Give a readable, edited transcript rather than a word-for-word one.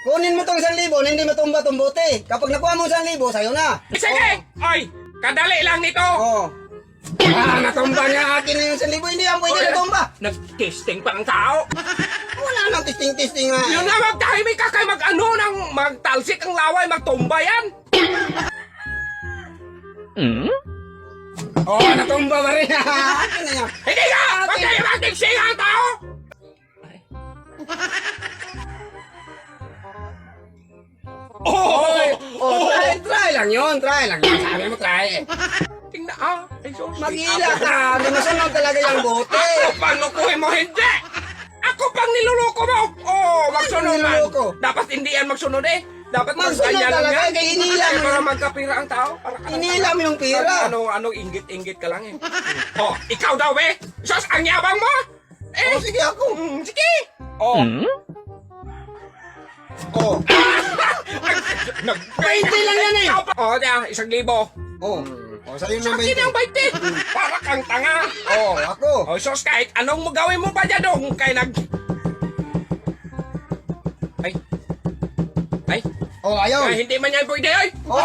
Kunin mo tong 1,000 na hindi matumba tong bote. Kapag nakuha mo 1,000, sa'yo na. Sige! Oy! Kadali lang nito! Oh. Natumba niya akin na yung 1,000. Hindi yan pwede natumba. Nag-testing pa ang tao. Wala nang testing-testing nga. Yun na magtahimik ka kay mag-ano nang magtalsik ang laway, magtumba yan. Oh, natumba pa rin. Akin na yan. Hindi ka! Huwag kayo mag-testing ang tao! Try lang yun. Sabi mo try eh. Tingnan Ay, so, Mag-ila ka. Hindi masunod talaga yung bote. Ako pang lukuhin mo, hindi! Ako pang niluluko mo! Oh, magsunod man. niluluko? Dapat hindi yan magsunod eh. Dapat Magsunod magkanya lang talaga, yan. kaya inilam Kaya mo. para magkapira ang tao. Para ka lang- Inilam yung pira. Anong inggit-inggit ka lang eh. Oh, ikaw daw eh. Sos, ang yabang mo! Eh, Oh, sige ako. sige! Oh. Oh. Nag 20 lang yan eh. Oh, diya, 1,000. Oh. Oh, sa'yo na Akin ang 20. Para kang tanga. Oh, ako. Oh, sos, kahit anong mo gawin mo pa dyan dong, kay Ay. Oh, ayaw. Ay, hindi man yan pwede, ay. Oh,